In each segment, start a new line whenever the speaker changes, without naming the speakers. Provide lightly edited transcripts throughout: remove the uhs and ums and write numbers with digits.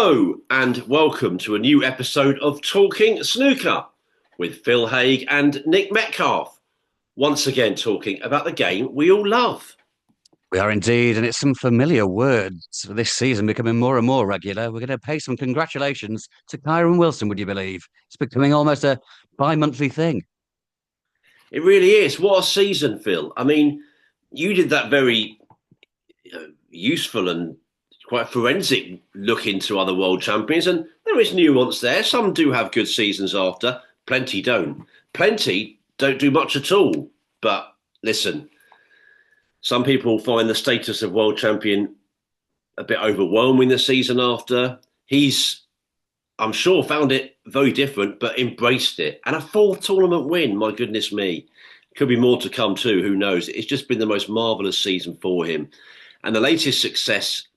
Hello and welcome to a new episode of Talking Snooker with Phil Haig and Nick Metcalf. Once again talking about the game we all love.
We are indeed, and it's some familiar words this season becoming more and more regular. We're going to pay some congratulations to Kyren Wilson, would you believe? It's becoming almost a bi-monthly thing.
It really is. What a season, Phil. I mean, you did that very useful and quite forensic look into other world champions, and there is nuance there. Some do have good seasons after, plenty don't. Plenty don't do much at all. But listen, some people find the status of world champion a bit overwhelming the season after. He's, I'm sure, found it very different, but embraced it. And a full tournament win, my goodness me. Could be more to come too, who knows? It's just been the most marvellous season for him. And the latest success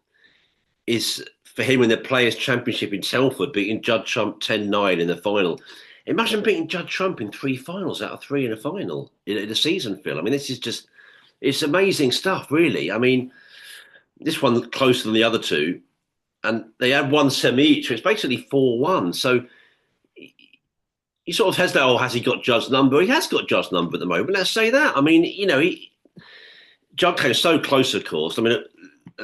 is for him in the Players' Championship in Telford, beating Judd Trump 10-9 in the final. Imagine beating Judd Trump in three finals out of three in a final in a season, Phil. I mean, this is just, it's amazing stuff, really. I mean, this one closer than the other two, and they had one semi each, so it's basically 4-1. So he sort of has that, oh, has he got Judd's number? He has got Judd's number at the moment, let's say that. I mean, Judd came so close, of course. I mean,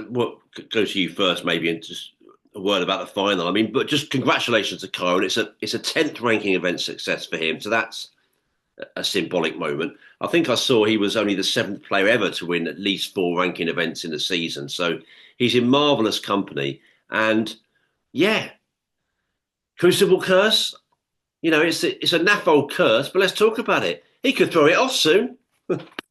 what go to you first, maybe, and just a word about the final. I mean, but just congratulations to Kyren. It's a 10th ranking event success for him, so that's a symbolic moment. I think I saw he was only the 7th player ever to win at least 4 ranking events in a season. So he's in marvellous company. And yeah, Crucible curse. It's a naff old curse, but let's talk about it. He could throw it off soon.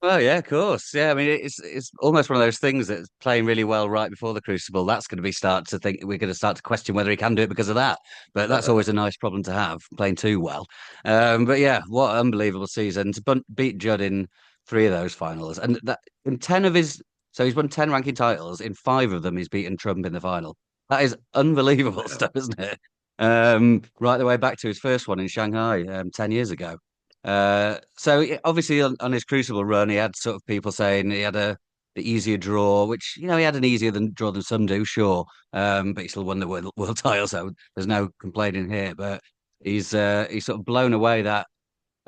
Well, yeah, of course. Yeah, I mean, it's almost one of those things that's playing really well right before the Crucible. That's going to be start to think we're going to start to question whether he can do it because of that. But that's always a nice problem to have, playing too well. But yeah, what an unbelievable season to beat Judd in 3 of those finals, and that in 10 of his. So he's won 10 ranking titles. In 5 of them, he's beaten Trump in the final. That is unbelievable stuff, isn't it? Right the way back to his first one in Shanghai 10 years ago. Obviously on his Crucible run, he had sort of people saying he had the easier draw, which he had an easier draw than some do, sure. But he still won the world title, so there's no complaining here. But he's sort of blown away that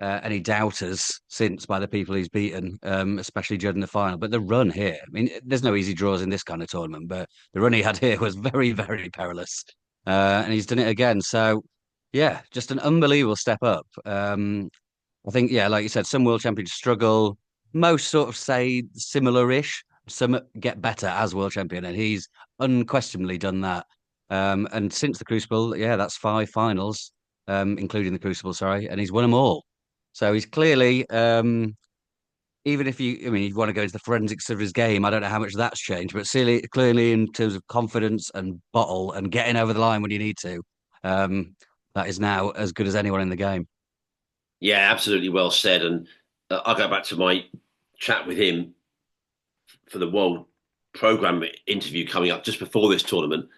any doubters since by the people he's beaten, especially Judd in the final. But the run here, I mean, there's no easy draws in this kind of tournament, but the run he had here was very, very perilous, and he's done it again. So yeah, just an unbelievable step up. I think, yeah, like you said, some world champions struggle. Most sort of say similar-ish. Some get better as world champion, and he's unquestionably done that. And since the Crucible, yeah, that's 5 finals, including the Crucible, sorry, and he's won them all. So he's clearly, even if you want to go into the forensics of his game, I don't know how much that's changed, but clearly in terms of confidence and bottle and getting over the line when you need to, that is now as good as anyone in the game.
Yeah, absolutely well said. And I'll go back to my chat with him for the World Programme interview coming up just before this tournament.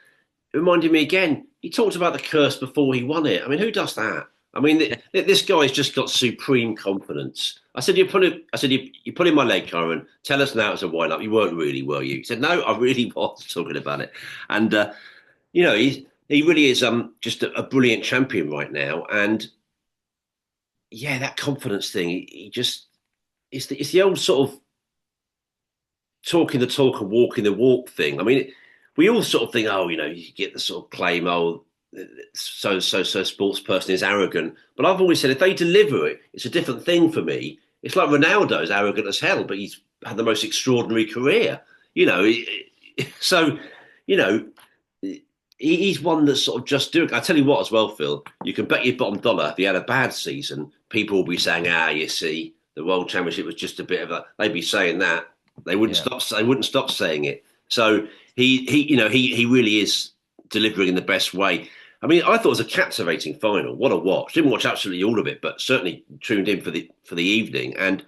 It reminded me again, he talked about the curse before he won it. I mean, who does that? I mean, this guy's just got supreme confidence. I said, you put in my leg, Kyren. Tell us now it's a wind up. You weren't really, were you? He said, no, I really was talking about it. And, he really is just a brilliant champion right now. And yeah, that confidence thing, he just, it's the old sort of talking the talk and walking the walk thing. I mean, we all sort of think, oh, you get the sort of claim, oh, so sports person is arrogant. But I've always said if they deliver it, it's a different thing for me. It's like Ronaldo's arrogant as hell, but he's had the most extraordinary career. So you know he's one that's sort of just doing. I tell you what, as well, Phil, you can bet your bottom dollar if he had a bad season, people will be saying, you see, the World Championship was just a bit of a. They'd be saying that. They wouldn't stop. They wouldn't stop saying it. So he really is delivering in the best way. I mean, I thought it was a captivating final. What a watch! Didn't watch absolutely all of it, but certainly tuned in for the evening. And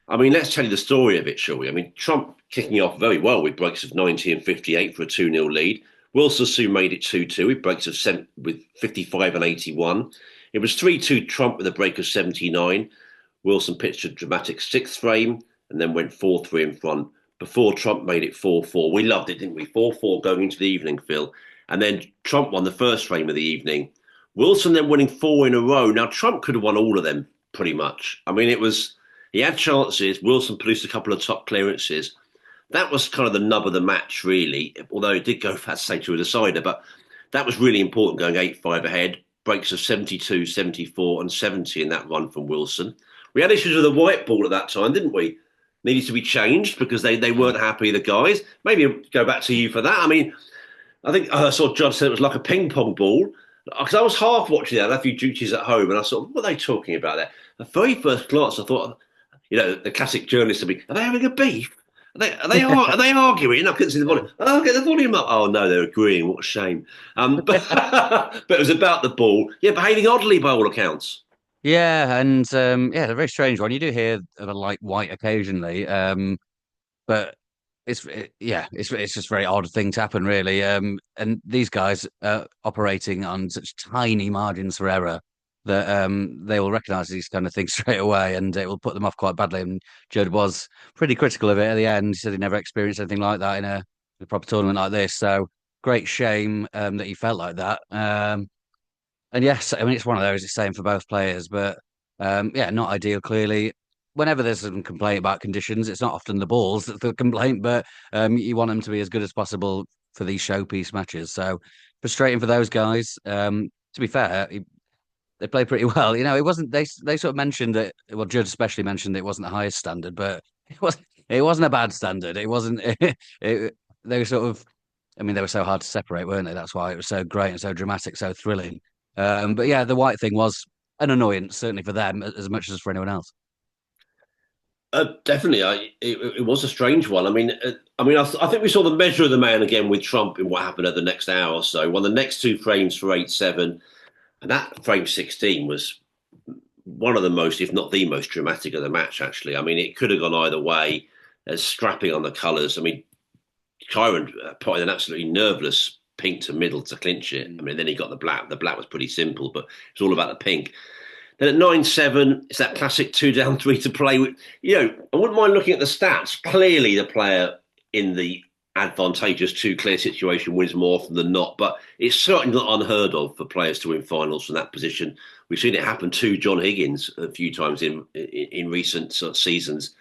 I mean, let's tell you the story of it, shall we? I mean, Trump kicking off very well with breaks of 90 and 58 for a 2-0 lead. Wilson soon made it 2-2 with breaks of with 55 and 81. It was 3-2 Trump with a break of 79. Wilson pitched a dramatic 6th frame and then went 4-3 in front before Trump made it 4-4. We loved it, didn't we? 4-4 going into the evening, Phil. and then Trump won the first frame of the evening. Wilson then winning four in a row. Now Trump could have won all of them pretty much. I mean, it was he had chances. Wilson produced a couple of top clearances. That was kind of the nub of the match, really. Although it did go, as say, to a decider, but that was really important, going 8-5 ahead. Breaks of 72, 74, and 70 in that run from Wilson. We had issues with the white ball at that time, didn't we? Needed to be changed because they weren't happy, the guys. Maybe go back to you for that. I mean, I think I saw Judd said it was like a ping pong ball. Because I was half watching that, I had a few duties at home, and I thought, what are they talking about there? The very first glance, I thought, the classic journalist would be, are they having a beef? Are they arguing? I couldn't see the volume. Oh, get the volume up. Oh no, they're agreeing. What a shame. But it was about the ball. Yeah, behaving oddly by all accounts.
Yeah, and yeah, a very strange one. You do hear of a light white occasionally, but it's just a very odd thing to happen, really. And these guys are operating on such tiny margins for error that they will recognise these kind of things straight away, and it will put them off quite badly. And Judd was pretty critical of it at the end. He said he never experienced anything like that in a proper tournament like this. So great shame that he felt like that. And yes, I mean it's one of those. It's same for both players, but yeah, not ideal. Clearly, whenever there's some complaint about conditions, it's not often the balls that's the complaint, but you want them to be as good as possible for these showpiece matches. So frustrating for those guys. To be fair, they played pretty well. You know, it wasn't. They sort of mentioned that. Well, Judd especially mentioned it wasn't the highest standard, but it wasn't a bad standard. It wasn't. They were sort of. I mean, they were so hard to separate, weren't they? That's why it was so great and so dramatic, so thrilling. But yeah, the white thing was an annoyance, certainly for them as much as for anyone else.
Definitely, it was a strange one. I think we saw the measure of the man again with Trump in what happened at the next hour or so. Won the next two frames for 8-7, and that frame 16 was one of the most, if not the most dramatic of the match. Actually, I mean, it could have gone either way. As strapping on the colours. I mean, Kyren put in an absolutely nerveless pink to middle to clinch it. I mean, then he got the black. The black was pretty simple, but it's all about the pink. Then at 9-7, it's that classic two down, three to play with. I wouldn't mind looking at the stats. Clearly, the player in the advantageous two clear situation wins more often than not, but it's certainly not unheard of for players to win finals from that position. We've seen it happen to John Higgins a few times in recent seasons.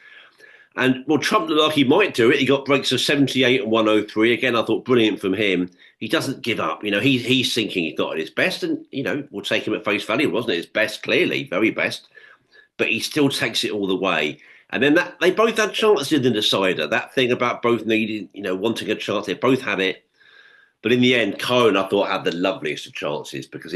And well, Trump looked like he might do it. He got breaks of 78 and 103. Again, I thought brilliant from him. He doesn't give up. He's thinking he's not at his best, and we'll take him at face value. Wasn't it his best? Clearly, very best. But he still takes it all the way. And then that they both had chances in the decider. That thing about both needing, wanting a chance. They both had it. But in the end, Cohen, I thought, had the loveliest of chances because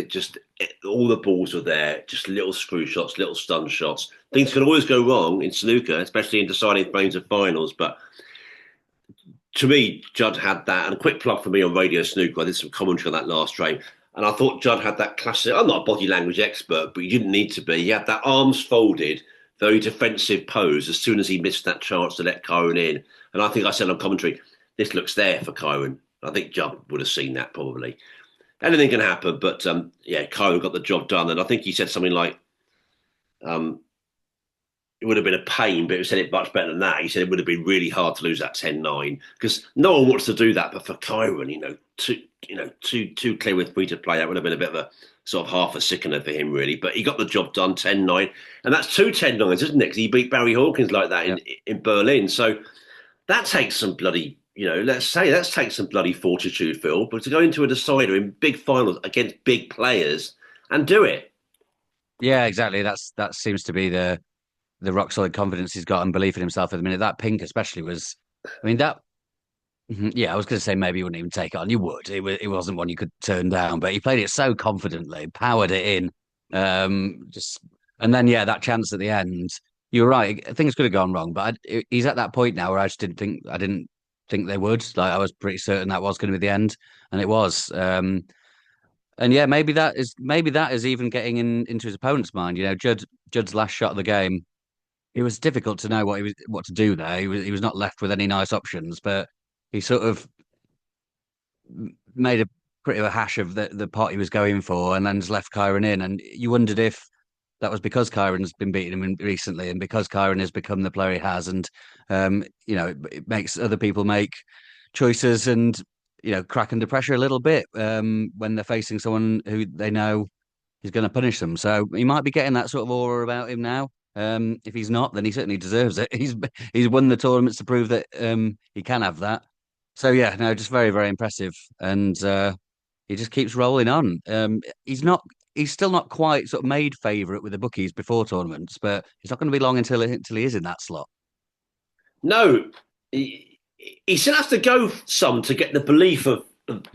all the balls were there, just little screw shots, little stun shots. Things can always go wrong in snooker, especially in deciding frames of finals. But to me, Judd had that. And a quick plug for me on Radio Snooker. I did some commentary on that last frame. And I thought Judd had that classic. I'm not a body language expert, but you didn't need to be. He had that arms folded, very defensive pose as soon as he missed that chance to let Kyren in. And I think I said on commentary, this looks there for Kyren. I think Judd would have seen that probably. Anything can happen, but yeah, Kyren got the job done. And I think he said something like, it would have been a pain, but he said it much better than that. He said it would have been really hard to lose that 10-9 because no one wants to do that. But for Kyren, too clear with free to play, that would have been a bit of a sort of half a sickener for him, really. But he got the job done 10-9. And that's two 10-9s, isn't it? Because he beat Barry Hawkins like that in Berlin. So that takes some bloody let's take some bloody fortitude, Phil, but to go into a decider in big finals against big players and do it.
Yeah, exactly. That seems to be the rock solid confidence he's got and belief in himself at the minute. That pink especially was, I mean that. Yeah, I was going to say maybe he wouldn't even take it on. You would. It wasn't one you could turn down, but he played it so confidently, powered it in. Just and then yeah, that chance at the end. You're right. Things could have gone wrong, but he's at that point now where I just didn't think they would. Like I was pretty certain that was going to be the end, and it was. And yeah, maybe that is even getting into his opponent's mind. Judd's last shot of the game. It was difficult to know what to do there. He was not left with any nice options, but he sort of made a pretty of a hash of the pot he was going for, and then just left Kyren in. And you wondered if that was because Kyren's been beating him recently, and because Kyren has become the player he has, and it makes other people make choices, and crack under pressure a little bit when they're facing someone who they know is going to punish them. So he might be getting that sort of aura about him now. If he's not, then he certainly deserves it. He's won the tournaments to prove that he can have that. So yeah, no, just very, very impressive, and he just keeps rolling on. He's still not quite sort of made favourite with the bookies before tournaments, but it's not going to be long until he is in that slot.
No, he still has to go some to get the belief of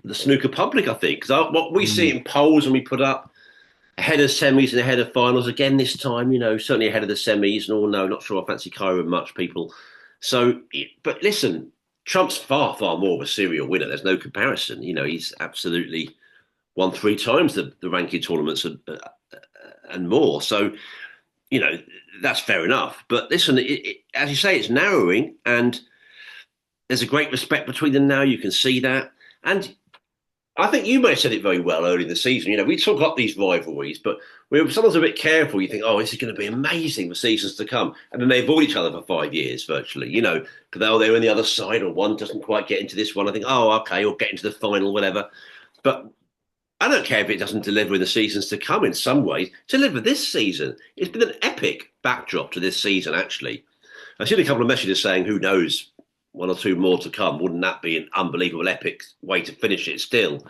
the snooker public, I think. Because what we see
Mm.
in polls when we put up ahead of semis and ahead of finals again this time, certainly ahead of the semis, and all no, not sure I fancy Kyren much, people. So, but listen, Trump's far, far more of a serial winner. There's no comparison. He's absolutely won three times the ranking tournaments and more. So, you know, that's fair enough. But listen, as you say, it's narrowing, and there's a great respect between them now. You can see that. And I think you may have said it very well early in the season. We talk up these rivalries, but we're sometimes a bit careful. You think, oh, this is going to be amazing for seasons to come. And then they avoid each other for 5 years virtually, because they're on the other side, or one doesn't quite get into this one. I think, oh, okay, or get into the final, whatever. But I don't care if it doesn't deliver in the seasons to come in some ways. Deliver this season. It's been an epic backdrop to this season, actually. I've seen a couple of messages saying, who knows, one or two more to come. Wouldn't that be an unbelievable, epic way to finish it still?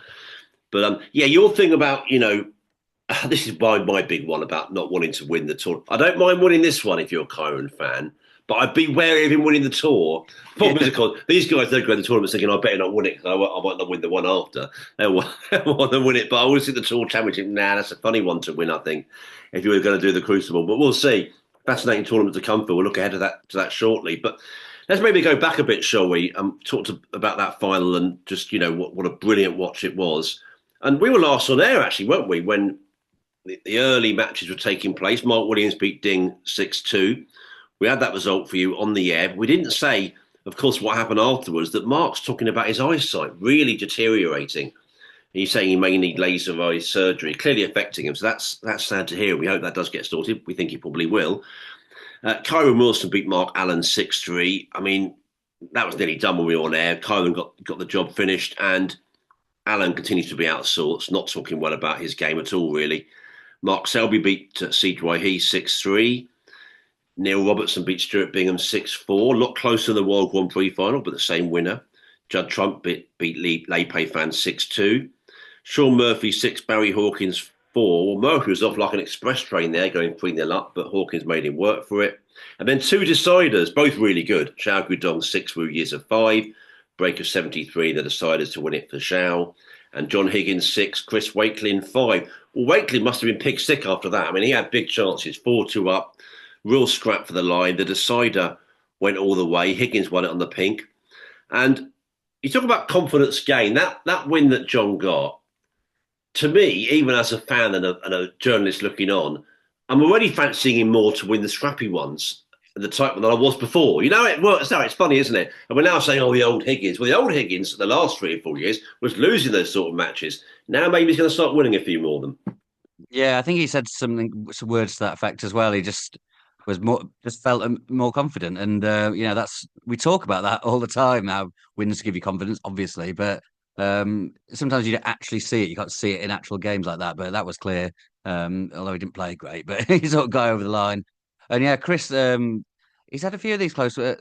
But yeah, your thing about, this is my big one about not wanting to win the tour. I don't mind winning this one if you're a Kyren fan, but I'd be wary of him winning the tour. Problem is, of course, these guys don't go to the tournaments thinking, I better not win it because I might not win the one after. They want to win it, but I always think the tour championship, that's a funny one to win, I think, if you were going to do the Crucible. But we'll see. Fascinating tournament to come for. We'll look ahead of that shortly. But let's maybe go back a bit, shall we? About that final and just, what a brilliant watch it was. And we were last on air, actually, weren't we, when the early matches were taking place. Mark Williams beat Ding 6-2. We had that result for you on the air. We didn't say, of course, what happened afterwards, that Mark's talking about his eyesight really deteriorating. He's saying he may need laser eye surgery, clearly affecting him. So that's sad to hear. We hope that does get sorted. We think he probably will. Kyren Wilson beat Mark Allen 6-3. I mean, that was nearly done when we were on air. Kyren got the job finished, and Allen continues to be out of sorts, not talking well about his game at all, really. Mark Selby beat Sidwai He 6-3. Neil Robertson beat Stuart Bingham 6-4. A lot closer than the World Grand Prix final, but the same winner. Judd Trump beat Lei Pei Fan 6-2. Sean Murphy 6, Barry Hawkins 4. Well, Murphy was off like an express train there, going 3-0 up, but Hawkins made him work for it. And then two deciders, both really good. Xiao Guidong 6, Wu Yiz 5. Break of 73, the deciders to win it for Xiao. And John Higgins 6, Chris Wakelin 5. Well, Wakelin must have been pig sick after that. I mean, he had big chances, 4-2 up, real scrap for the line. The decider went all the way. Higgins won it on the pink. And you talk about confidence gain. That win that John got, to me, even as a fan and a journalist looking on, I'm already fancying him more to win the scrappy ones, the type than I was before. It works out. It's funny, isn't it? And we're now saying, oh, the old Higgins. Well, the old Higgins, the last 3 or 4 years, was losing those sort of matches. Now maybe he's going to start winning a few more of them.
Yeah, I think he said some words to that effect as well. He just felt more confident, and that's we talk about that all the time. How wins give you confidence, obviously, but sometimes you don't actually see it. You can't see it in actual games like that. But that was clear. Although he didn't play great, but he sort of got over the line. And yeah, Chris, he's had a few of these close. I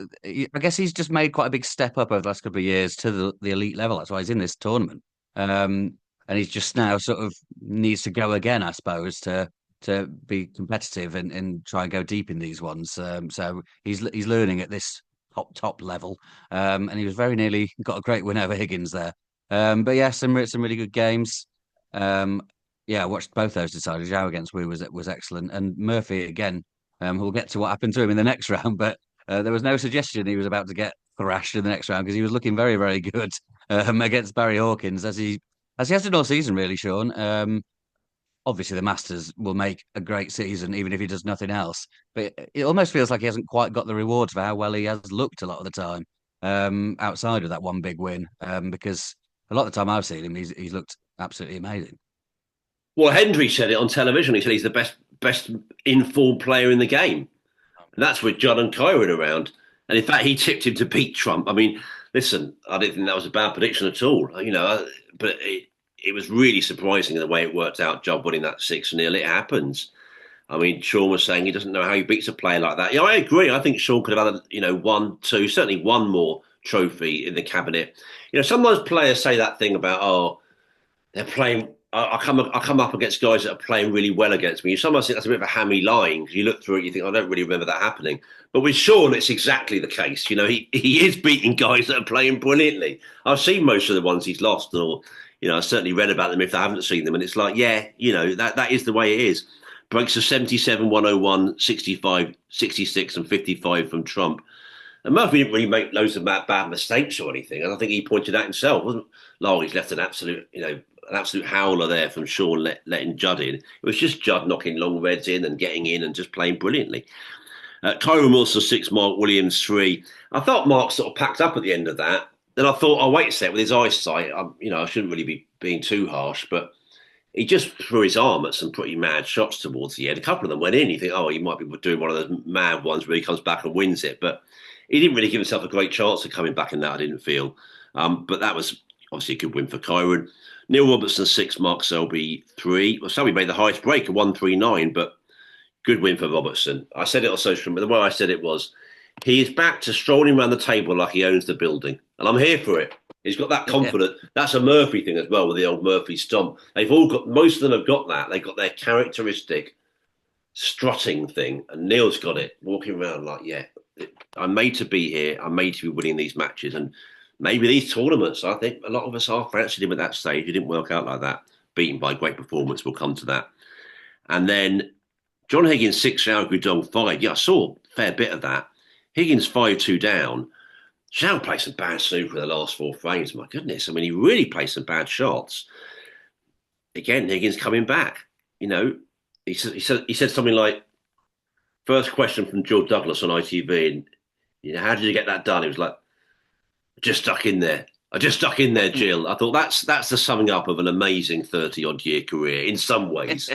guess he's just made quite a big step up over the last couple of years to the elite level. That's why he's in this tournament. And he's just now sort of needs to go again, I suppose, to be competitive and try and go deep in these ones. So he's learning at this top level, and he was very nearly got a great win over Higgins there. But yeah, some really good games. Yeah, I watched both those decided. Zhao against Wu was excellent, and Murphy again. We'll get to what happened to him in the next round, but there was no suggestion he was about to get thrashed in the next round because he was looking very, very good against Barry Hawkins as he has done all season, really, Sean. Obviously, the Masters will make a great season, even if he does nothing else. But it almost feels like he hasn't quite got the rewards for how well he has looked a lot of the time outside of that one big win. Because a lot of the time I've seen him, he's looked absolutely amazing.
Well, Hendry said it on television. He said he's the best informed player in the game. And that's with Judd and Kyren around. And in fact, he tipped him to beat Trump. I mean, Listen, I didn't think that was a bad prediction at all. But it was really surprising the way it worked out. Judd winning that 6-0. It happens. I mean, Sean was saying he doesn't know how he beats a player like that. Yeah, I agree. I think Sean could have had, one, two, certainly one more trophy in the cabinet. Sometimes players say that thing about, oh, they're playing. I come up against guys that are playing really well against me. You sometimes think that's a bit of a hammy line because you look through it, you think I don't really remember that happening. But with Sean, it's exactly the case. He is beating guys that are playing brilliantly. I've seen most of the ones he's lost, or I certainly read about them if I haven't seen them, and it's like, yeah, that is the way it is. Breaks of 77, 101, 65, 66, and 55 from Trump. And Murphy didn't really make loads of bad mistakes or anything. And I think he pointed out himself, wasn't long. He's left an absolute howler there from Sean letting Judd in. It was just Judd knocking long reds in and getting in and just playing brilliantly. Kyren Wilson 6, Mark Williams 3. I thought Mark sort of packed up at the end of that. Then I thought, oh, wait a sec, with his eyesight, I shouldn't really be being too harsh, but he just threw his arm at some pretty mad shots towards the end. A couple of them went in. You think, oh, he might be doing one of those mad ones where he comes back and wins it. But he didn't really give himself a great chance of coming back in that, I didn't feel. But that was obviously a good win for Kyren. Neil Robertson 6, Mark Selby 3. Well, Selby made the highest break at 139, but good win for Robertson. I said it on social media. The way I said it was, he is back to strolling around the table like he owns the building. And I'm here for it. He's got that
Yeah.
confidence. That's a Murphy thing as well with the old Murphy stomp. Most of them have got that. They've got their characteristic strutting thing. And Neil's got it, walking around like, yeah, I'm made to be here. I'm made to be winning these matches. And maybe these tournaments, I think a lot of us are fancying him at that stage. It didn't work out like that. Beaten by great performance. We'll come to that. And then John Higgins 6, Xiao Guidong 5. Yeah, I saw a fair bit of that. Higgins 5-2 down. Xiao played some bad snooker in the last 4 frames. My goodness. I mean, he really played some bad shots. Again, Higgins coming back. He said something like, first question from Joe Douglas on ITV, and how did you get that done? He was like, just stuck in there. I just stuck in there, Jill. I thought that's the summing up of an amazing 30-odd year career in some ways.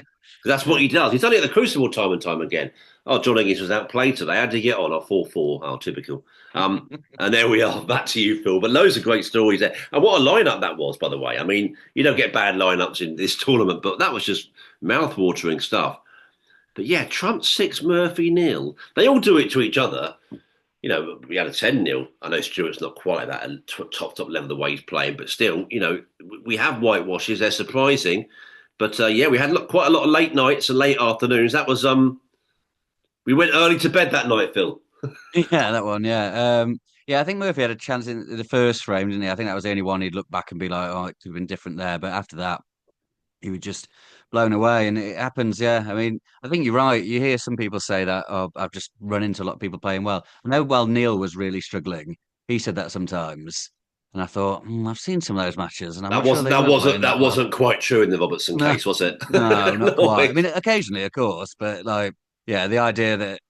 That's what he does. He's done it at the Crucible time and time again. Oh, John Higgins was outplayed today. How did he get on? 4-4. Oh, typical. And there we are. Back to you, Phil. But loads of great stories there. And what a lineup that was, by the way. I mean, you don't get bad lineups in this tournament, but that was just mouth-watering stuff. But yeah, Trump 6, Murphy 0. They all do it to each other. We had a 10-0. I know Stuart's not quite at that top level the way he's playing, but still, we have whitewashes. They're surprising. But yeah, we had quite a lot of late nights and late afternoons. That was we went early to bed that night, Phil.
Yeah, that one. Yeah. Yeah, I think Murphy had a chance in the first frame, didn't he? I think that was the only one he'd look back and be like, oh, it could have been different there. But after that, he was just blown away. And it happens, yeah. I mean, I think you're right. You hear some people say that, oh, I've just run into a lot of people playing well. I know while Neil was really struggling, he said that sometimes. And I thought, I've seen some of those matches, and I'm
That
not sure
wasn't
they
that
were
wasn't
playing
that
that well.
wasn't quite true in the Robertson
No,
case, was it?
no, not
No,
quite. I mean, occasionally, of course, but like, yeah, the idea that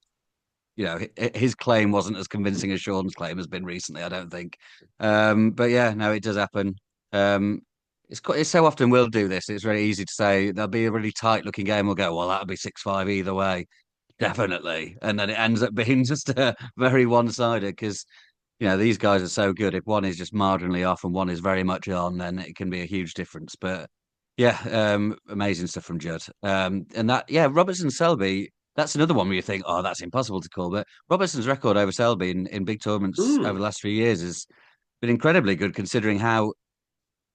his claim wasn't as convincing as Sean's claim has been recently, I don't think. But yeah, no, it does happen. Um, it's so often we'll do this. It's very easy to say there'll be a really tight looking game. We'll go, well, that'll be 6-5 either way, definitely, and then it ends up being just very one sided because these guys are so good. If one is just marginally off and one is very much on, then it can be a huge difference. But yeah, amazing stuff from Judd. And that, yeah, Robertson Selby, that's another one where you think, oh, that's impossible to call. But Robertson's record over Selby in big tournaments over
Mm.
the last 3 years has been incredibly good, considering how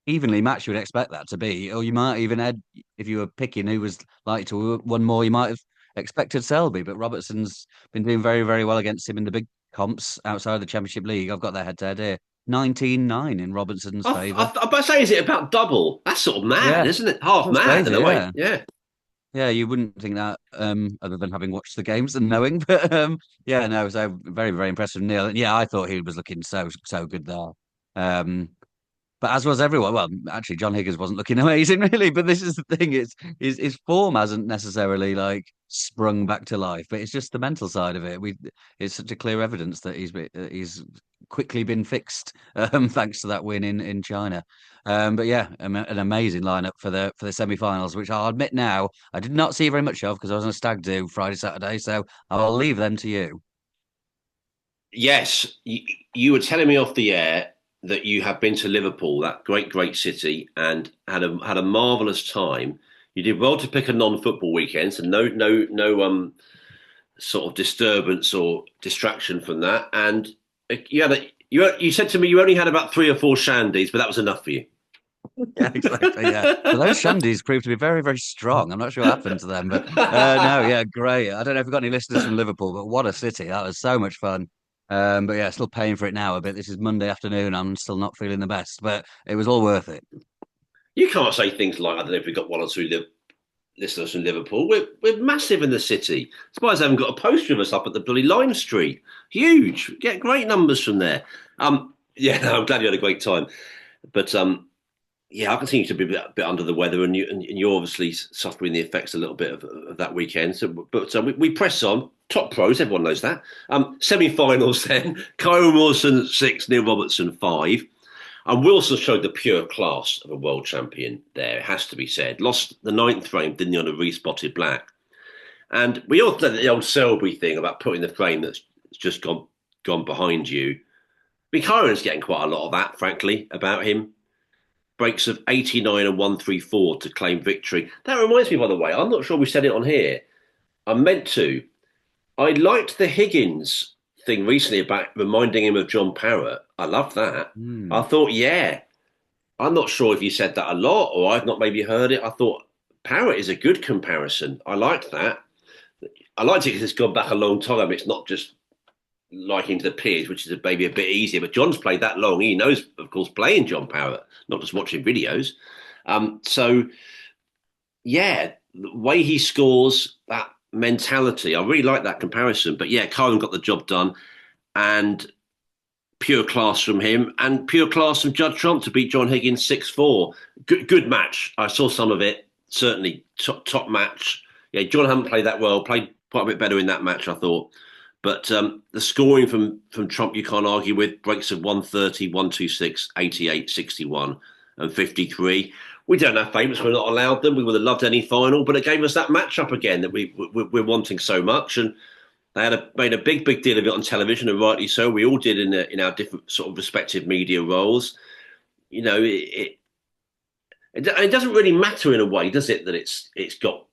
evenly matched you would expect that to be. Or you might even add, if you were picking who was likely to win more, you might have expected Selby. But Robertson's been doing very, very well against him in the big comps outside the Championship League. I've got their head-to-head here. 19-9 in Robertson's favour.
I'm about to say, is it about double? That's sort of mad,
Yeah,
isn't it? Half
that's
mad in
crazy.
a way.
Yeah.
Yeah.
Yeah, you wouldn't think that, other than having watched the games and knowing. But yeah, no, so very, very impressive, Neil. And yeah, I thought he was looking so good there. Um, but as was everyone. Well, actually, John Higgins wasn't looking amazing, really. But this is the thing: it's his form hasn't necessarily like sprung back to life, but it's just the mental side of it. It's such a clear evidence that he's quickly been fixed, thanks to that win in China. But yeah, an amazing lineup for the semi-finals, which I'll admit now I did not see very much of because I was on a stag do Friday, Saturday. So I'll leave them to you.
Yes, you were telling me off the air. that you have been to Liverpool, that great city, and had a marvelous time. You did well to pick a non-football weekend, so no sort of disturbance or distraction from that. And you said to me you only had about 3 or 4 shandies, but that was enough for you.
Yeah, exactly. Yeah. But those shandies proved to be very, very strong. I'm not sure what happened to them, but no, yeah, great. I don't know if we've got any listeners from Liverpool, but what a city. That was so much fun. But yeah, still paying for it now a bit. This is Monday afternoon. I'm still not feeling the best, but it was all worth it.
You can't say things like, I don't know if we've got 1 or 2 listeners from Liverpool. We're massive in the city. Surprised I haven't got a poster of us up at the bloody Lime Street. Huge. Get great numbers from there. Yeah, no, I'm glad you had a great time. But yeah, I continue to be a bit under the weather, and you're obviously suffering the effects a little bit of that weekend. So, but we press on. Top pros, everyone knows that. Semi-finals then. Kyren Wilson 6, Neil Robertson 5. And Wilson showed the pure class of a world champion there, it has to be said. Lost the ninth frame, didn't he, on a respotted black. And we all did the old Selby thing about putting the frame that's just gone behind you. I mean, Kyren's getting quite a lot of that, frankly, about him. Breaks of 89 and 134 to claim victory. That reminds me, by the way, I'm not sure we said it on here. I meant to. I liked the Higgins thing recently about reminding him of John Parrott. I loved that. I
Hmm.
thought, yeah, I'm not sure if you said that a lot or I've not maybe heard it. I thought Parrott is a good comparison. I liked that. I liked it because it's gone back a long time. It's not just liking to the peers, which is maybe a bit easier. But John's played that long. He knows, of course, playing John Parrott, not just watching videos. So, yeah, the way he scores, that mentality, I really like that comparison. But yeah, Kylan got the job done. And pure class from him and pure class from Judd Trump to beat John Higgins 6-4. Good match. I saw some of it. Certainly top match. Yeah, John hadn't played that well. Played quite a bit better in that match, I thought. But the scoring from Trump you can't argue with. Breaks of 130, 126, 88, 61, and 53. We don't have favourites. We're not allowed them. We would have loved any final, but it gave us that matchup again that we're wanting so much. And they made a big deal of it on television, and rightly so. We all did in our different sort of respective media roles. You know, it doesn't really matter in a way, does it, that it's got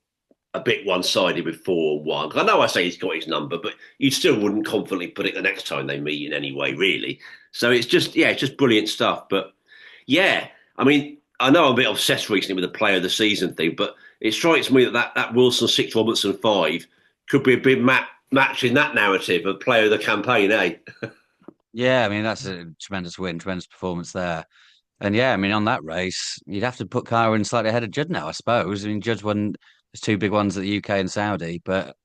a bit one-sided with 4-1. I know I say he's got his number, but you still wouldn't confidently put it the next time they meet in any way, really. So it's just brilliant stuff. But yeah, I mean, I know I'm a bit obsessed recently with the player of the season thing, but it strikes me that Wilson 6, Robertson 5 could be a big match in that narrative of player of the campaign, eh?
Yeah, I mean, that's a tremendous win, tremendous performance there. And yeah, I mean, on that race, you'd have to put Kyren slightly ahead of Judd now, I suppose. I mean, Judd's won there's 2 big ones at the UK and Saudi, but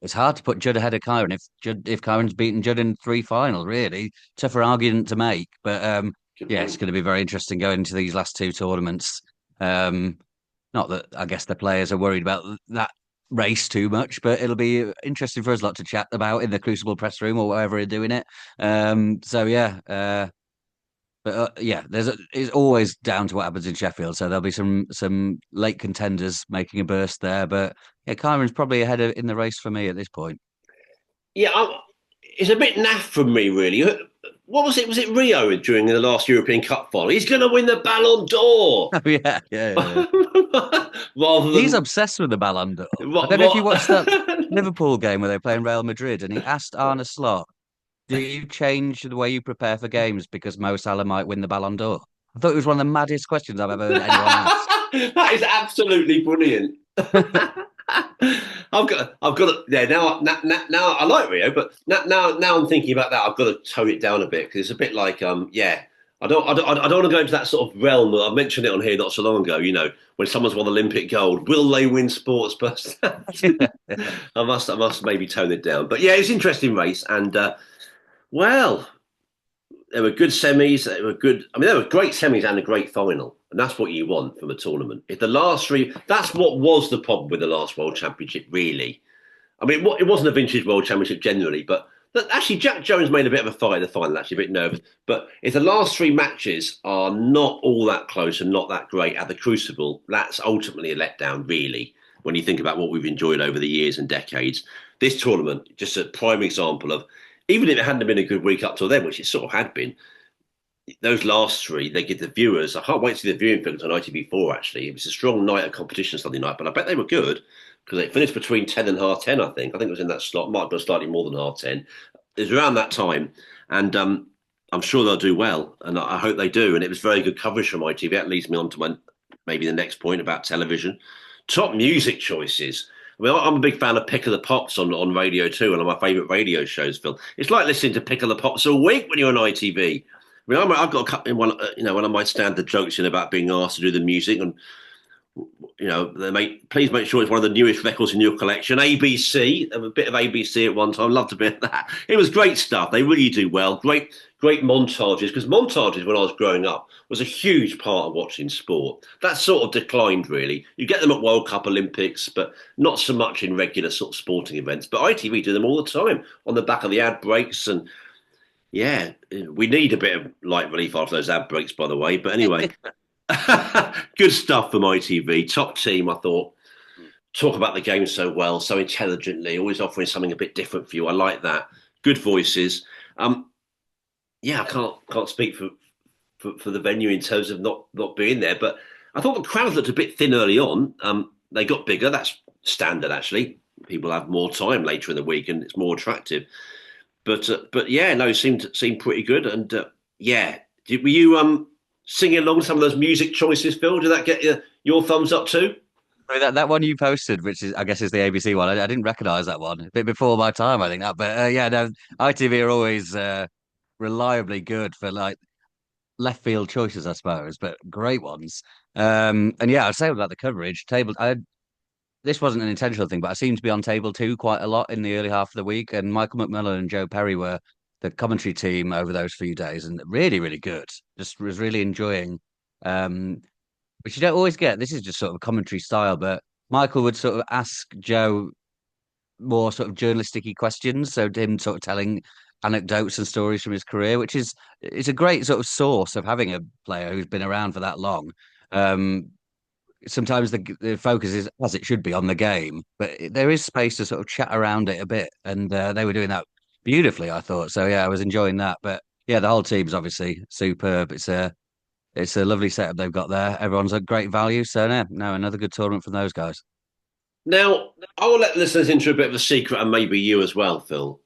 it's hard to put Judd ahead of Kyren if Kyren's beaten Judd in 3 finals, really. Tougher argument to make. But
Good
yeah, it's
point.
going to be very interesting going into these last 2 tournaments. Um, Not that I guess the players are worried about that race too much, but it'll be interesting for us lot to chat about in the Crucible press room or wherever we're doing it. So yeah, but yeah, it's always down to what happens in Sheffield. So there'll be some late contenders making a burst there, but yeah, Kyron's probably ahead in the race for me at this point.
Yeah, it's a bit naff from me, really. What was it? Was it Rio during the last European Cup final? He's going to win the Ballon d'Or
Oh yeah.
rather
He's
than
obsessed with the Ballon d'Or. I
what?
don't know if you watched that
What?
Liverpool game where they play in Real Madrid, and he asked Arne Slot, do you change the way you prepare for games because Mo Salah might win the Ballon d'Or? I thought it was one of the maddest questions I've ever heard anyone ask.
That is absolutely brilliant. Yeah. Now I like Rio, but now I'm thinking about that. I've got to tone it down a bit because it's a bit like yeah. I don't want to go into that sort of realm. I mentioned it on here not so long ago. You know, when someone's won Olympic gold, will they win sports personality?
Yeah.
I must maybe tone it down. But yeah, it's an interesting race, and well, there were good semis. They were good. I mean, there were great semis and a great final, and that's what you want from a tournament. If the last three, that's what was the problem with the last World Championship, really. I mean, it wasn't a vintage World Championship generally, but actually, Jack Jones made a bit of a fight in the final. Actually, a bit nervous. But if the last 3 matches are not all that close and not that great at the Crucible, that's ultimately a letdown, really. When you think about what we've enjoyed over the years and decades, this tournament just a prime example of even if it hadn't been a good week up till then, which it sort of had been, those last three, they give the viewers. I can't wait to see the viewing figures on ITV4. Actually, it was a strong night of competition Sunday night, but I bet they were good because they finished between 10 and half 10. I think it was in that slot. Might have been slightly more than half 10. It was around that time, and I'm sure they'll do well, and I hope they do. And it was very good coverage from ITV. That leads me on to maybe the next point about television. Top music choices. I mean, I'm a big fan of Pick of the Pops on Radio 2, one of my favourite radio shows, Phil. It's like listening to Pick of the Pops all week when you're on ITV. I mean, I've got a couple, one of my standard jokes in about being asked to do the music, and please make sure it's one of the newest records in your collection. ABC, a bit of ABC at one time, loved a bit of that. It was great stuff. They really do well. Great montages, because montages when I was growing up was a huge part of watching sport. That sort of declined really. You get them at World Cup, Olympics, but not so much in regular sort of sporting events. But ITV do them all the time on the back of the ad breaks, and yeah, we need a bit of light relief after those ad breaks, by the way. But anyway, good stuff from ITV. Top team, I thought. Talk about the game so well, so intelligently, always offering something a bit different for you. I like that. Good voices. Yeah, I can't speak for the venue in terms of not being there, but I thought the crowd looked a bit thin early on. They got bigger. That's standard, actually. People have more time later in the week, and it's more attractive. But yeah, no, seemed pretty good. And yeah, were you singing along with some of those music choices, Phil? Did that get your thumbs up too?
I mean, that one you posted, which is I guess is the ABC one. I didn't recognise that one. A bit before my time, I think that. But yeah, no, ITV are always reliably good for like left field choices, I suppose, but great ones. And yeah, I'd say about the coverage table. This wasn't an intentional thing, but I seemed to be on table two quite a lot in the early half of the week. And Michael McMillan and Joe Perry were the commentary team over those few days, and really, really good. Just was really enjoying. Um, which you don't always get. This is just sort of commentary style, but Michael would sort of ask Joe more sort of journalistic-y questions. So him sort of telling anecdotes and stories from his career, which is a great sort of source of having a player who's been around for that long. Um, Sometimes the focus is, as it should be, on the game, but there is space to sort of chat around it a bit, and they were doing that beautifully, I thought. So yeah, I was enjoying that. But yeah, the whole team's obviously superb. It's a lovely setup they've got there. Everyone's a great value. So yeah, no, another good tournament from those guys.
Now, I will let listeners into a bit of a secret, and maybe you as well, Phil.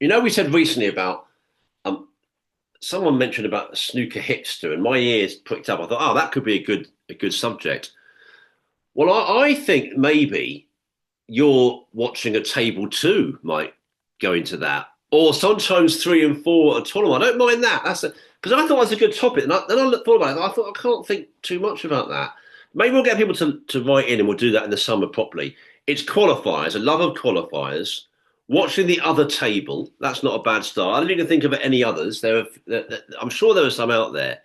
We said recently about um, someone mentioned about a snooker hipster, and my ears pricked up. I thought, oh, that could be a good subject. Well, I think maybe you're watching a table two might go into that, or sometimes three and four at a tournament. I don't mind that. Because I thought that was a good topic, and then I thought about it. I thought I can't think too much about that. Maybe we'll get people to write in, and we'll do that in the summer properly. It's qualifiers, a love of qualifiers. Watching the other table, that's not a bad start. I don't even think of any others. I'm sure there are some out there.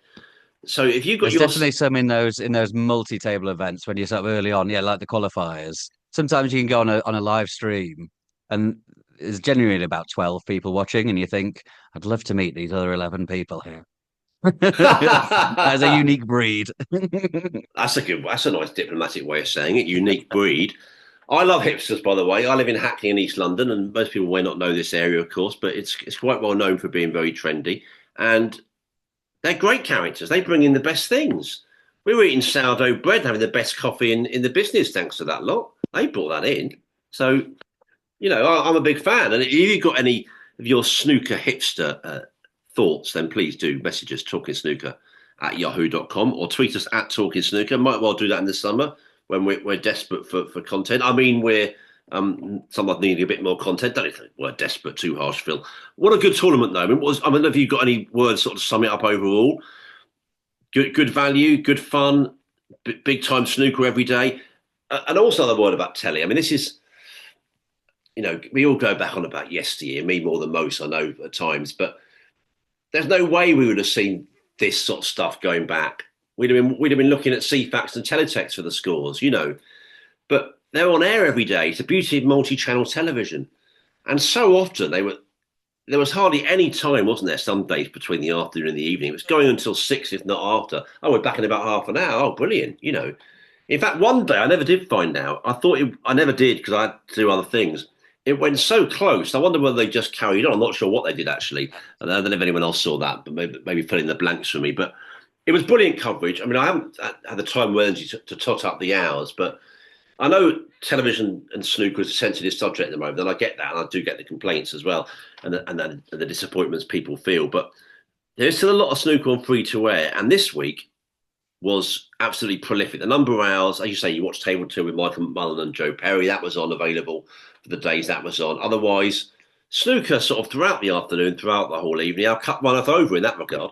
So if you've got
There's
your
definitely some in those multi-table events when you're sort of early on, yeah, like the qualifiers. Sometimes you can go on a live stream, and there's genuinely about 12 people watching, and you think, I'd love to meet these other 11 people here. As a unique breed.
That's a nice diplomatic way of saying it. Unique breed. I love hipsters, by the way. I live in Hackney in East London, and most people may not know this area, of course, but it's quite well known for being very trendy. And they're great characters. They bring in the best things. We were eating sourdough bread, having the best coffee in the business, thanks to that lot. They brought that in. So, I'm a big fan. And if you've got any of your snooker hipster thoughts, then please do message us, Talking Snooker at yahoo.com, or tweet us at Talking Snooker. Might well do that in the summer when we're desperate for content. I mean, we're someone needing a bit more content. Don't think we're desperate, too harsh, Phil. What a good tournament, though. I mean, have you got any words sort of to sum it up overall? Good value, good fun, big time snooker every day. And also the word about telly. I mean, this is, we all go back on about yesteryear, me more than most, I know at times, but there's no way we would have seen this sort of stuff going back. We'd have been looking at CFAX and teletext for the scores, But they're on air every day. It's the beauty of multi-channel television. And so often there was hardly any time, wasn't there, some days between the afternoon and the evening. It was going until 6, if not after. Oh, we're back in about half an hour. Oh, brilliant, In fact, one day I never did find out. I never did because I had to do other things. it went so close. I wonder whether they just carried on. I'm not sure what they did actually. I don't know if anyone else saw that, but maybe fill in the blanks for me. But it was brilliant coverage. I mean, I haven't had the time or energy to tot up the hours, but I know television and snooker is a sensitive subject at the moment, and I get that, and I do get the complaints as well, and the disappointments people feel. But there's still a lot of snooker on free to air, and this week was absolutely prolific. The number of hours, as you say, you watched Table Two with Michael Mullen and Joe Perry. That was on available for the days that was on. Otherwise, snooker sort of throughout the afternoon, throughout the whole evening. Our cup runneth over in that regard.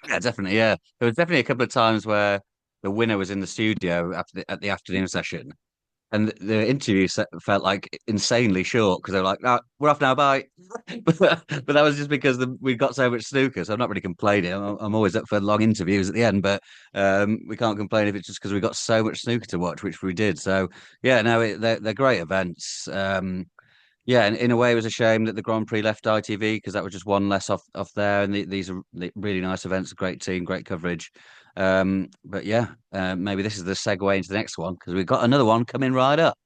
Yeah, definitely. Yeah, there was definitely a couple of times where the winner was in the studio at the afternoon session, and the interview felt like insanely short because they were like, "No, we're off now, bye." But that was just because we got so much snooker. So I'm not really complaining. I'm always up for long interviews at the end, but we can't complain if it's just because we got so much snooker to watch, which we did. So yeah, no, they're great events. Yeah, and in a way, it was a shame that the Grand Prix left ITV because that was just one less off there. And these are really nice events, great team, great coverage. But yeah, maybe this is the segue into the next one because we've got another one coming right up.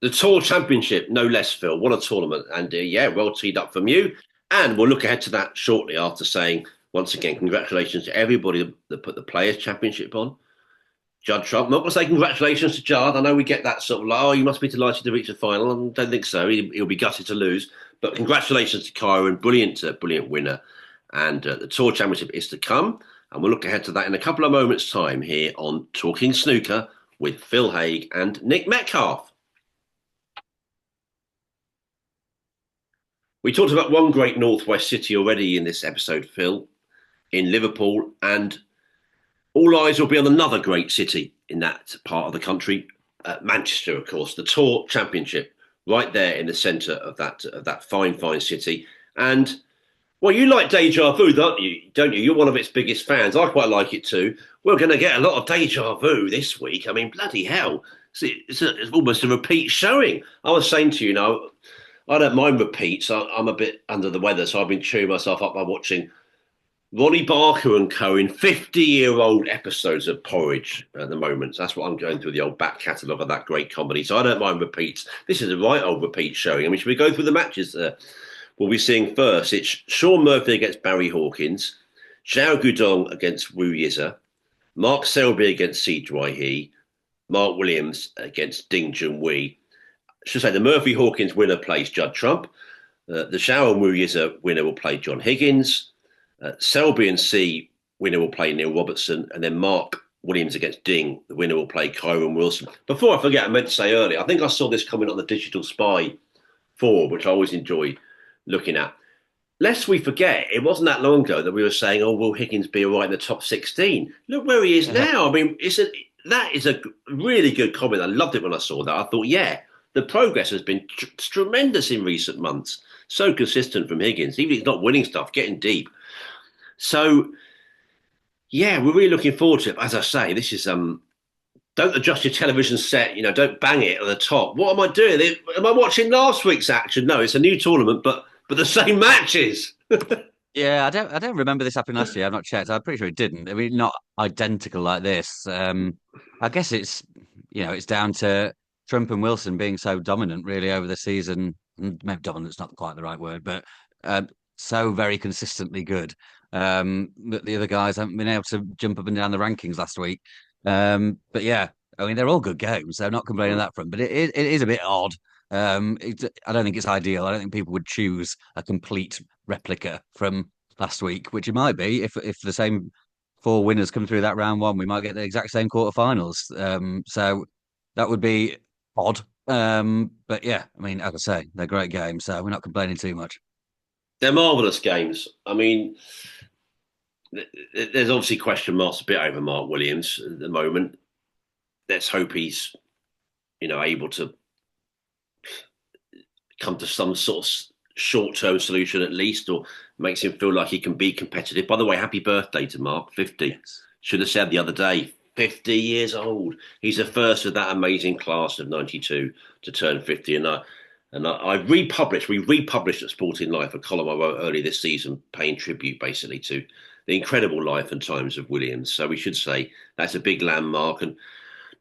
The Tour Championship, no less, Phil. What a tournament. And yeah, well teed up from you. And we'll look ahead to that shortly after saying, once again, congratulations to everybody that put the Players' Championship on. Judd Trump. I'm not going to say congratulations to Judd. I know we get that sort of like, oh, you must be delighted to reach the final. I don't think so. He'll be gutted to lose. But congratulations to Kyren. Brilliant winner. And the Tour Championship is to come. And we'll look ahead to that in a couple of moments' time here on Talking Snooker with Phil Haigh and Nick Metcalf. We talked about one great Northwest city already in this episode, Phil, in Liverpool, and all eyes will be on another great city in that part of the country, Manchester, of course, the Tour Championship, right there in the centre of that fine city. And well, you like deja vu, don't you? Don't you? You're one of its biggest fans. I quite like it too. We're going to get a lot of deja vu this week. I mean, bloody hell! It's almost a repeat showing. I was saying to you, I don't mind repeats. I'm a bit under the weather, so I've been cheering myself up by watching Ronnie Barker and Co. in 50-year-old episodes of Porridge at the moment. So that's what I'm going through the old back catalogue of that great comedy. So I don't mind repeats. This is a right old repeat showing. I mean, should we go through the matches? We'll be seeing first. It's Sean Murphy against Barry Hawkins, Zhao Gudong against Wu Yiza, Mark Selby against Si Dwai Mark Williams against Ding Junhui. I should say the Murphy Hawkins winner plays Judd Trump. The Zhao and Wu Yiza winner will play John Higgins. Selby and C winner will play Neil Robertson, and then Mark Williams against Ding, the winner will play Kyren Wilson. Before I forget, I meant to say earlier, I think I saw this comment on the Digital Spy 4, which I always enjoy looking at. Lest we forget, it wasn't that long ago that we were saying, oh, will Higgins be all right in the top 16? Look where he is now. I mean, that is a really good comment. I loved it when I saw that. I thought, yeah, the progress has been tremendous in recent months. So consistent from Higgins, even if he's not winning stuff, getting deep. So, yeah, we're really looking forward to it. As I say, this is don't adjust your television set. Don't bang it at the top. What am I doing? Am I watching last week's action? No, it's a new tournament, but the same matches.
Yeah, I don't remember this happening last year. I've not checked. I'm pretty sure it didn't. I mean, not identical like this. I guess it's down to Trump and Wilson being so dominant really over the season. Maybe dominant's not quite the right word, but so very consistently good. That the other guys haven't been able to jump up and down the rankings last week. But yeah, I mean, they're all good games, so I'm not complaining on that front. But it is a bit odd. I don't think it's ideal. I don't think people would choose a complete replica from last week, which it might be if the same four winners come through that round one, we might get the exact same quarterfinals. So that would be odd. But yeah, I mean, as I say, they're great games, so we're not complaining too much.
They're marvellous games. I mean, there's obviously question marks a bit over Mark Williams at the moment. Let's hope he's, able to come to some sort of short-term solution at least, or makes him feel like he can be competitive. By the way, happy birthday to Mark, 50.
Yes.
Should have said the other day, 50 years old. He's the first of that amazing class of 92 to turn 50. We republished at Sporting Life a column I wrote early this season, paying tribute basically to the incredible life and times of Williams. So we should say that's a big landmark, and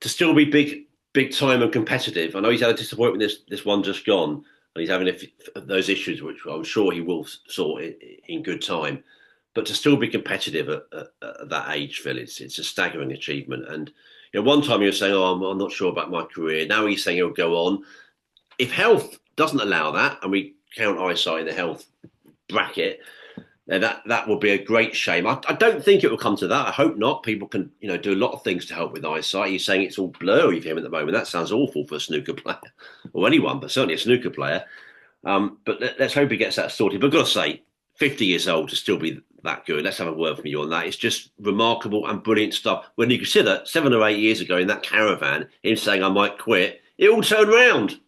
to still be big time and competitive. I know he's had a disappointment this one just gone, and he's having those issues, which I'm sure he will sort in good time. But to still be competitive at that age, Phil, it's a staggering achievement. And one time he was saying, "Oh, I'm not sure about my career." Now he's saying he'll go on. If health doesn't allow that, and we count eyesight in the health bracket, then that would be a great shame. I don't think it will come to that. I hope not. People can do a lot of things to help with eyesight. He's saying it's all blurry for him at the moment. That sounds awful for a snooker player or anyone, but certainly a snooker player. But let's hope he gets that sorted. But I've got to say, 50 years old to still be that good. Let's have a word from you on that. It's just remarkable and brilliant stuff. When you consider 7 or 8 years ago in that caravan, him saying I might quit, it all turned round.